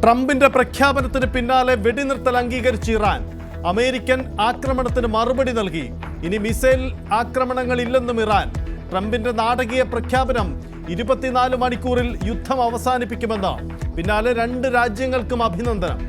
ട്രംപിന്റെ പ്രഖ്യാപനത്തിന് പിന്നാലെ വെടിനിർത്തൽ അംഗീകരിച്ച് ഇറാൻ. അമേരിക്കൻ ആക്രമണത്തിന് മറുപടി നൽകി. ഇനി മിസൈൽ ആക്രമണങ്ങളില്ലെന്നും ഇറാൻ. ട്രംപിന്റെ നാടകീയ പ്രഖ്യാപനം 24 മണിക്കൂറിൽ യുദ്ധം അവസാനിപ്പിക്കുമെന്ന്. പിന്നാലെ 2 രാജ്യങ്ങൾക്കും അഭിനന്ദനം.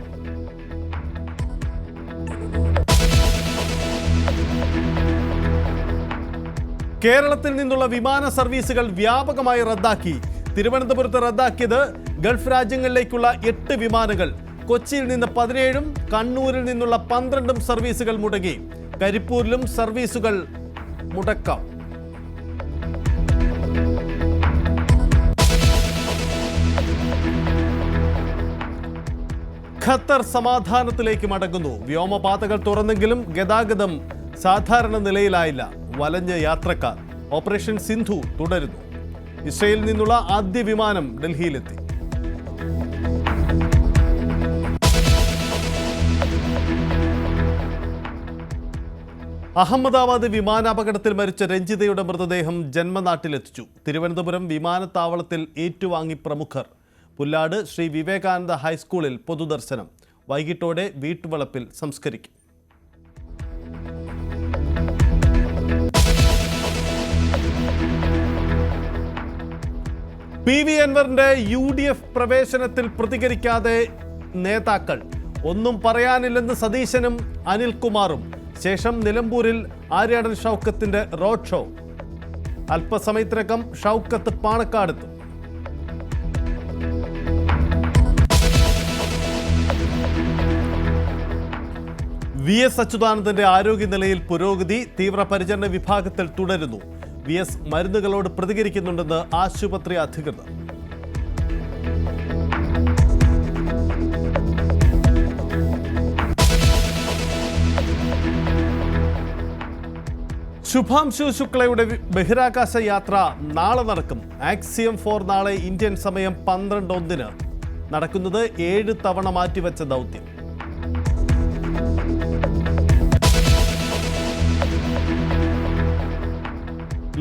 കേരളത്തിൽ നിന്നുള്ള വിമാന സർവീസുകൾ വ്യാപകമായി റദ്ദാക്കി. തിരുവനന്തപുരത്ത് റദ്ദാക്കിയത് ഗൾഫ് രാജ്യങ്ങളിലേക്കുള്ള 8 വിമാനങ്ങൾ. കൊച്ചിയിൽ നിന്ന് 17ഉം കണ്ണൂരിൽ നിന്നുള്ള 12ഉം സർവീസുകൾ മുടങ്ങി. കരിപ്പൂരിലും സർവീസുകൾ മുടക്കാം. ഖത്തർ സമാധാനത്തിലേക്ക് മടങ്ങുന്നു. വ്യോമപാതകൾ തുറന്നെങ്കിലും ഗതാഗതം സാധാരണ നിലയിലായില്ല. വലഞ്ഞ യാത്രക്കാർ. ഓപ്പറേഷൻ സിന്ധു തുടരുന്നു. ഇസ്രയേലിൽ നിന്നുള്ള ആദ്യ വിമാനം ഡൽഹിയിലെത്തി. അഹമ്മദാബാദ് വിമാനാപകടത്തിൽ മരിച്ച രഞ്ജിതയുടെ മൃതദേഹം ജന്മനാട്ടിലെത്തിച്ചു. തിരുവനന്തപുരം വിമാനത്താവളത്തിൽ ഏറ്റുവാങ്ങി പ്രമുഖർ. പുല്ലാട് ശ്രീ വിവേകാനന്ദ ഹൈസ്കൂളിൽ പൊതുദർശനം. വൈകിട്ടോടെ വീട്ടുവളപ്പിൽ സംസ്കരിക്കും. PV അൻവറിന്റെ UDF പ്രവേശനത്തിൽ പ്രതികരിക്കാതെ നേതാക്കൾ. ഒന്നും പറയാനില്ലെന്ന് സതീശനും അനിൽകുമാറും. ശേഷം നിലമ്പൂരിൽ ആര്യാടൻ ഷൗക്കത്തിന്റെ റോഡ് ഷോ. അല്പസമയത്തിനകം ഷൗക്കത്ത് പാണക്കാടെത്തും. VS അച്യുതാനന്ദന്റെ ആരോഗ്യനിലയിൽ പുരോഗതി. തീവ്രപരിചരണ വിഭാഗത്തിൽ തുടരുന്നു. VS മരുന്നുകളോട് പ്രതികരിക്കുന്നുണ്ടെന്ന് ആശുപത്രി അധികൃതർ. ശുഭാംശു ശുക്ലയുടെ ബഹിരാകാശ യാത്ര നാളെ നടക്കും. ആക്സിയം 4 നാളെ ഇന്ത്യൻ സമയം 12:01 നടക്കുന്നത്. 7 തവണ മാറ്റിവെച്ച ദൗത്യം.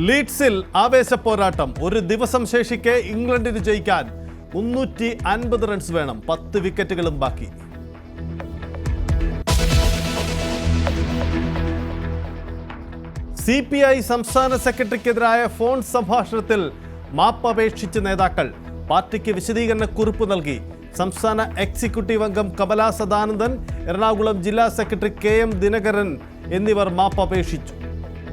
ലീഡ്സിൽ ആവേശ പോരാട്ടം. ഒരു ദിവസം ശേഷിക്കെ ഇംഗ്ലണ്ടിന് ജയിക്കാൻ 350 റൺസ് വേണം. 10 വിക്കറ്റുകളും ബാക്കി. CPI സംസ്ഥാന സെക്രട്ടറിക്കെതിരായ ഫോൺ സംഭാഷണത്തിൽ മാപ്പപേക്ഷിച്ച നേതാക്കൾ. പാർട്ടിക്ക് വിശദീകരണ കുറിപ്പ് നൽകി. സംസ്ഥാന എക്സിക്യൂട്ടീവ് അംഗം കമലാ സദാനന്ദൻ, എറണാകുളം ജില്ലാ സെക്രട്ടറി KM ദിനകരൻ എന്നിവർ മാപ്പപേക്ഷിച്ചു.